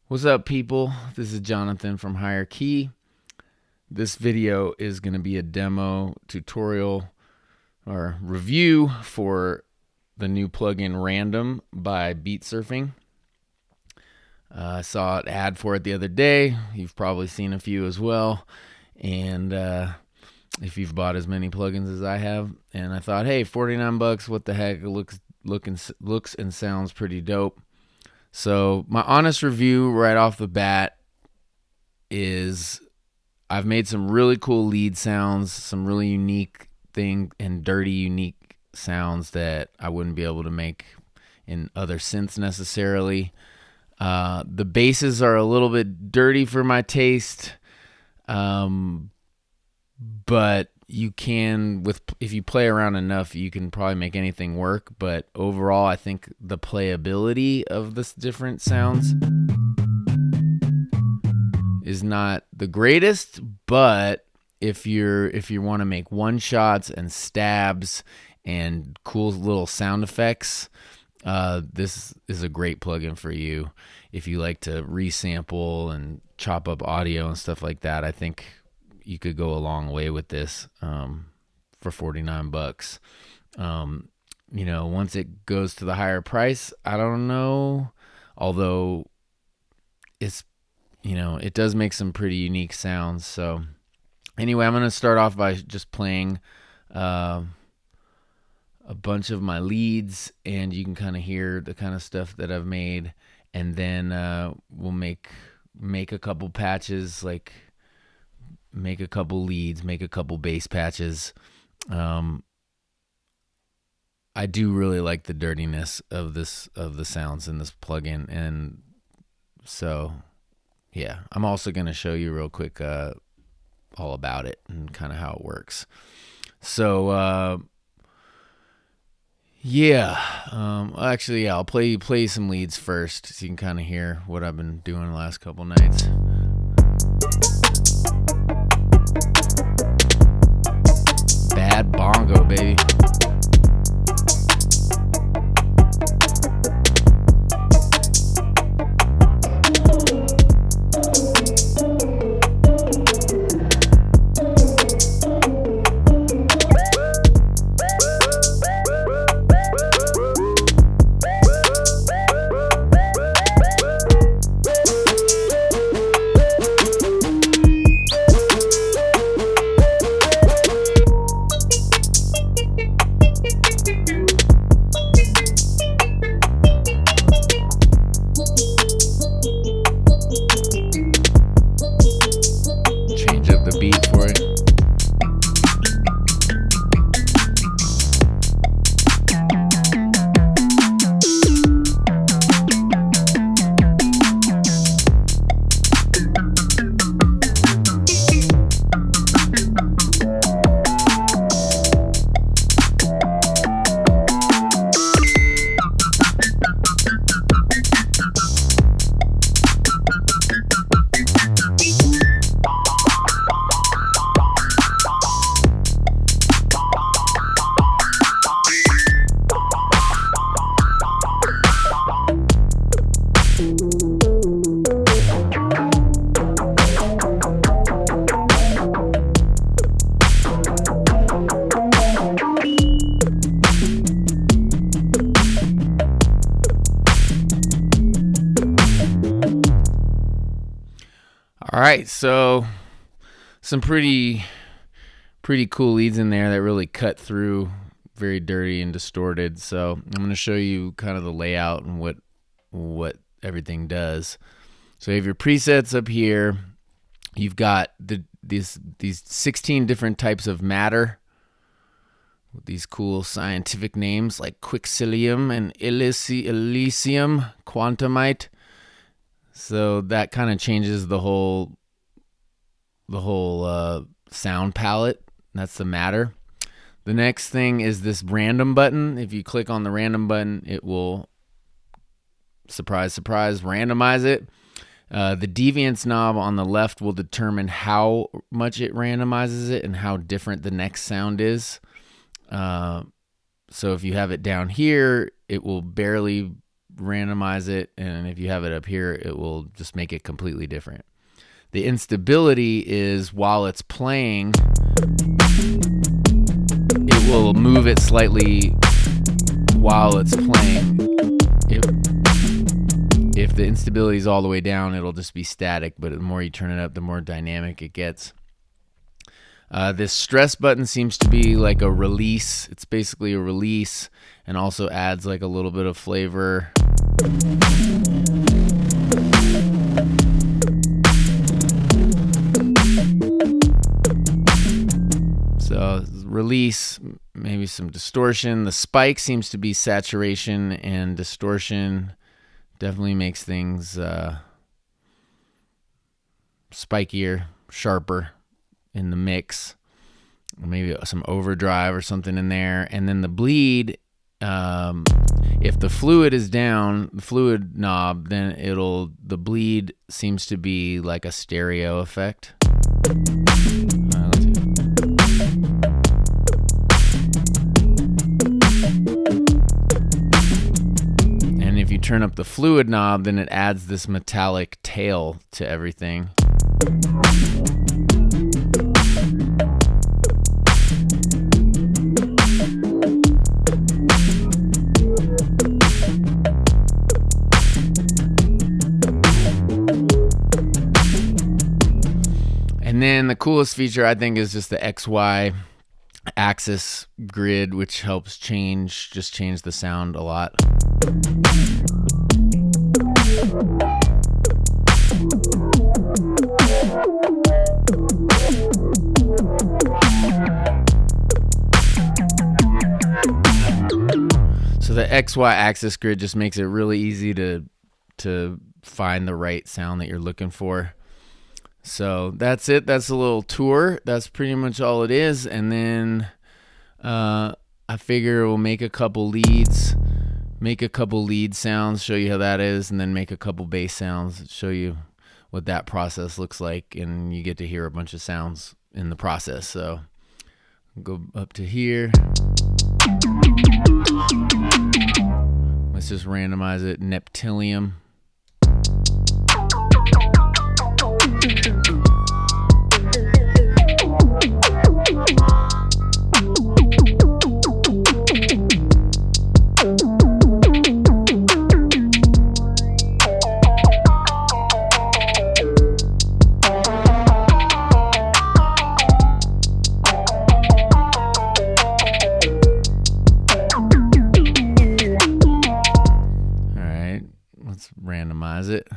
What's up, people? This is Jonathan from Higher Key. This video is going to be a demo tutorial or review for the new plugin Random by Beatsurfing. I saw an ad for it the other day. You've probably seen a few as well. And if you've bought as many plugins as I have, and I thought, hey, $49, what the heck? It looks and sounds pretty dope. So my honest review right off the bat is I've made some really cool lead sounds, some really unique unique sounds that I wouldn't be able to make in other synths necessarily. The basses are a little bit dirty for my taste, but you can, if you play around enough, you can probably make anything work. But overall, I think the playability of this different sounds is not the greatest. But if you want to make one shots and stabs and cool little sound effects, this is a great plugin for you. If you like to resample and chop up audio and stuff like that, I think you could go a long way with this for $49. Once it goes to the higher price, I don't know. Although it does make some pretty unique sounds. So anyway, I'm going to start off by just playing a bunch of my leads, and you can kind of hear the kind of stuff that I've made. And then we'll make a couple patches, like make a couple leads, make a couple bass patches. I do really like the dirtiness of the sounds in this plugin, and so yeah, I'm also going to show you real quick all about it and kind of how it works. So I'll play some leads first so you can kind of hear what I've been doing the last couple nights. Bad bongo, baby. The beat for it. All right, so some pretty cool leads in there that really cut through, very dirty and distorted. So I'm going to show you kind of the layout and what everything does. So you have your presets up here. You've got these 16 different types of matter with these cool scientific names like quixilium and elysium quantumite. So that kind of changes the whole sound palette. That's the matter. The next thing is this random button. If you click on the random button, it will, surprise, surprise, randomize it. The deviance knob on the left will determine how much it randomizes it and how different the next sound is. So if you have it down here, it will barely randomize it, and if you have it up here, it will just make it completely different. The instability is while it's playing, it will move it slightly while it's playing. If the instability is all the way down, it'll just be static, but the more you turn it up, the more dynamic it gets. This stress button seems to be like a release. It's basically a release and also adds like a little bit of flavor. So release, maybe some distortion. The spike seems to be saturation, and distortion definitely makes things spikier, sharper in the mix. Maybe some overdrive or something in there. And then the bleed, if the fluid is down, the fluid knob, then the bleed seems to be like a stereo effect. And if you turn up the fluid knob, then it adds this metallic tail to everything. And then the coolest feature, I think, is just the XY axis grid, which helps change the sound a lot. So the XY axis grid just makes it really easy to find the right sound that you're looking for. So that's it. That's a little tour. That's pretty much all it is. And then I figure we'll make a couple lead sounds, show you how that is, and then make a couple bass sounds, show you what that process looks like, and you get to hear a bunch of sounds in the process. So go up to here. Let's just randomize it. Neptilium. Let's randomize it.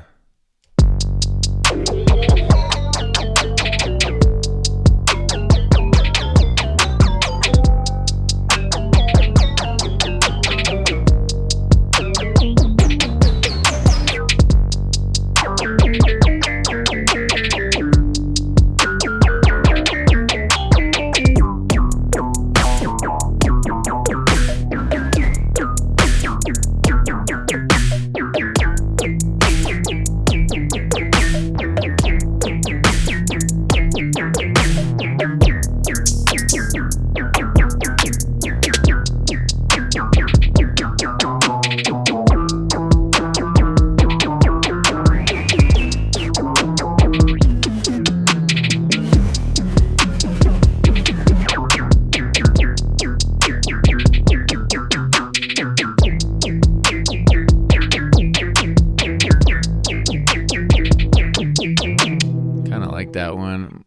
That one,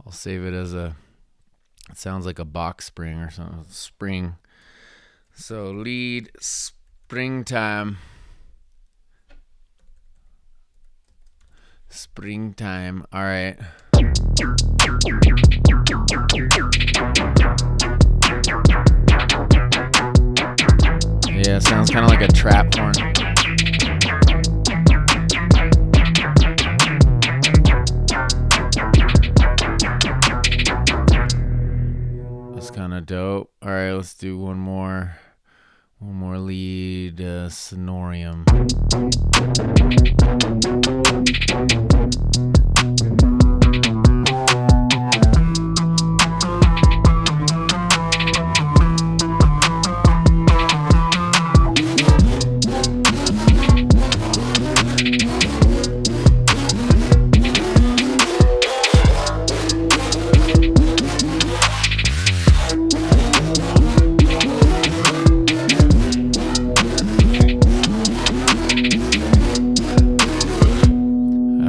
I'll save it as it sounds like a box spring or something. Spring. So lead springtime. Springtime. All right. Yeah, sounds kind of like a trap horn. Kind of dope. All right, let's do one more lead sonorium.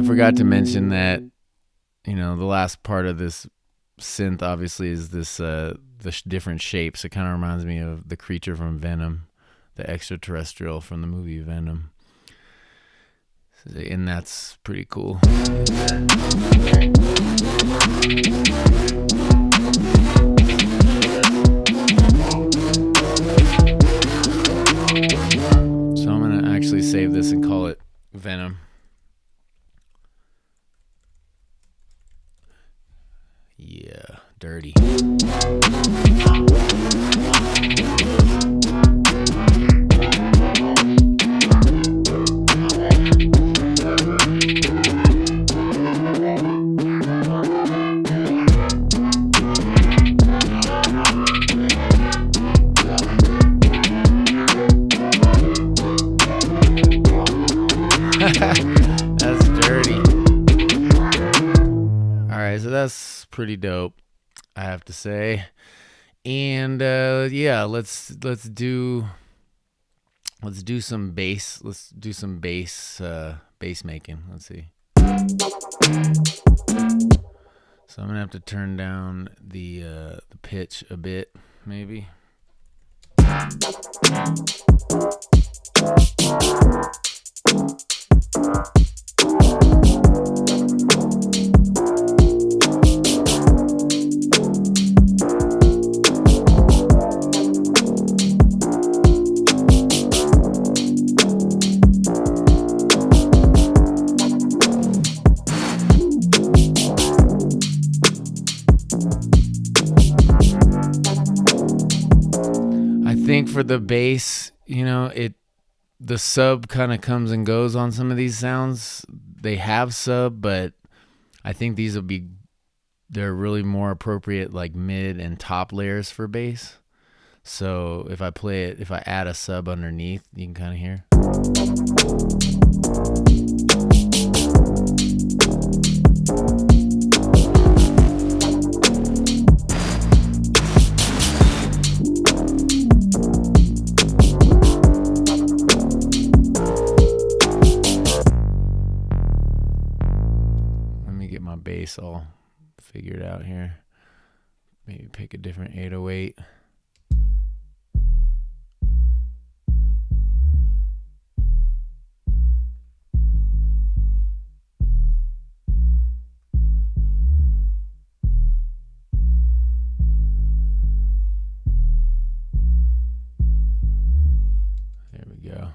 forgot to mention that, the last part of this synth obviously is this the different shapes. It kind of reminds me of the creature from Venom, the extraterrestrial from the movie Venom. And that's pretty cool. So I'm going to actually save this and call it Venom. Yeah, dirty. That's dirty. All right, so that's pretty dope, I have to say. And yeah, let's do some bass. Let's do some bass making. Let's see. So I'm gonna have to turn down the pitch a bit, maybe. I think for the bass, the sub kind of comes and goes on some of these sounds. They have sub, but I think they're really more appropriate like mid and top layers for bass. So if I add a sub underneath, you can kind of hear. Bass all figured out here. Maybe pick a different 808. There we go.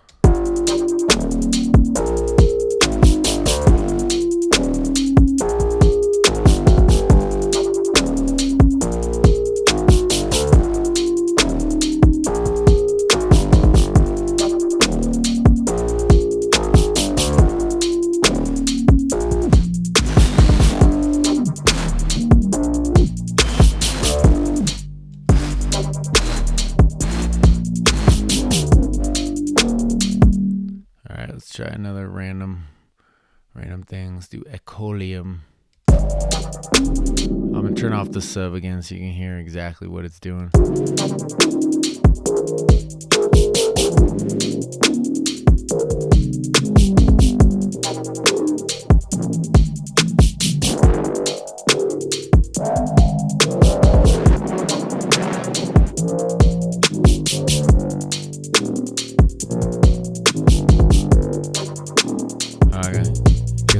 Let's try another random things. Do ecolium. I'm gonna turn off the sub again so you can hear exactly what it's doing.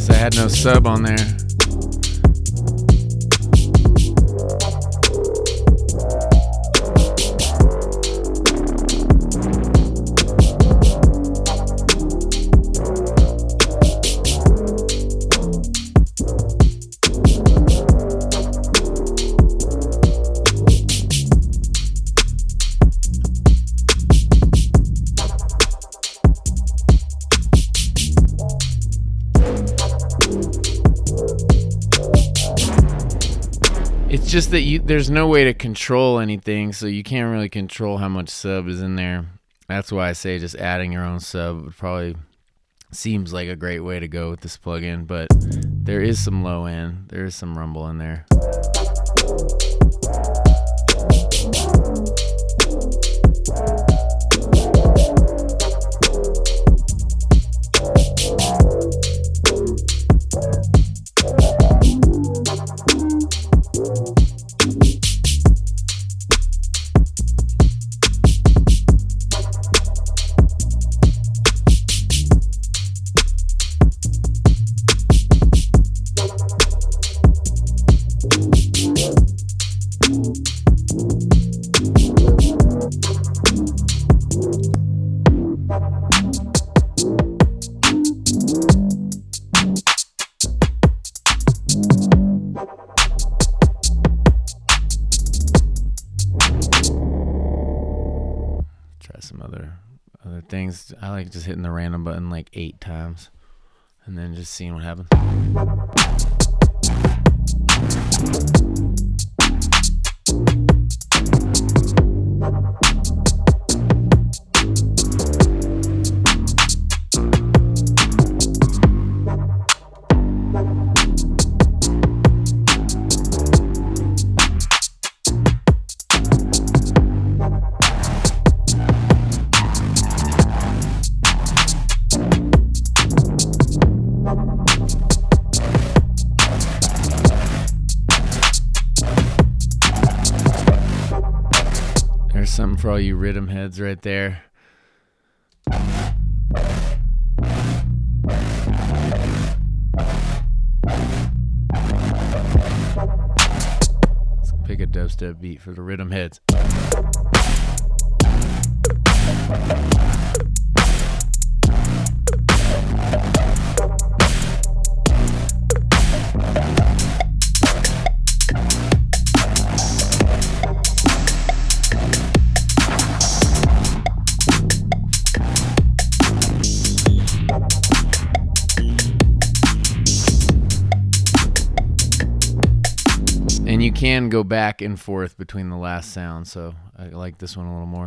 I had no sub on there. It's just that there's no way to control anything, so you can't really control how much sub is in there. That's why I say just adding your own sub probably seems like a great way to go with this plugin, but there is some low end, there is some rumble in there. Try some other things. I like just hitting the random button like 8 times and then just seeing what happens. There's something for all you rhythm heads right there. Let's pick a dubstep beat for the rhythm heads. And you can go back and forth between the last sound, so I like this one a little more.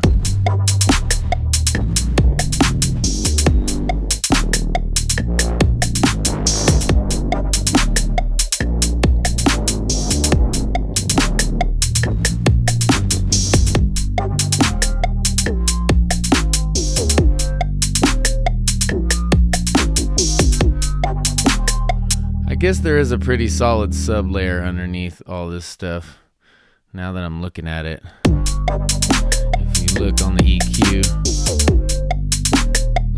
I guess there is a pretty solid sub layer underneath all this stuff now that I'm looking at it. If you look on the EQ,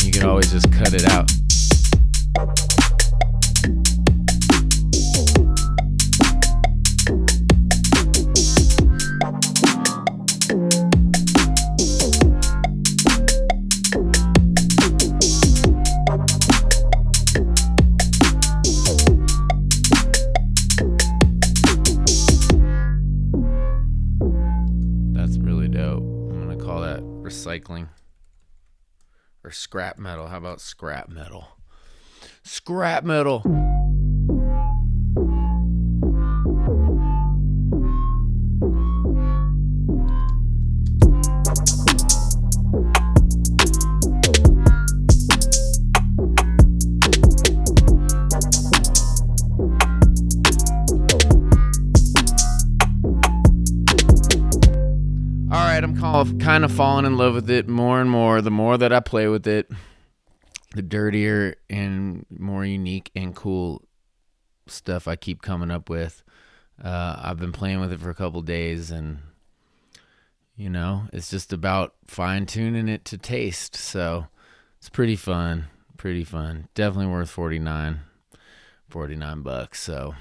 you can always just cut it out. Recycling or scrap metal. How about scrap metal? Scrap metal. I'm kind of falling in love with it more and more. The more that I play with it, the dirtier and more unique and cool stuff I keep coming up with. I've been playing with it for a couple days, and you know, it's just about fine-tuning it to taste. So it's pretty fun. Definitely worth $49. So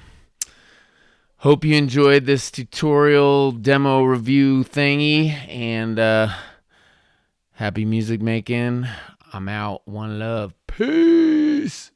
hope you enjoyed this tutorial demo review thingy, and happy music making. I'm out. One love. Peace.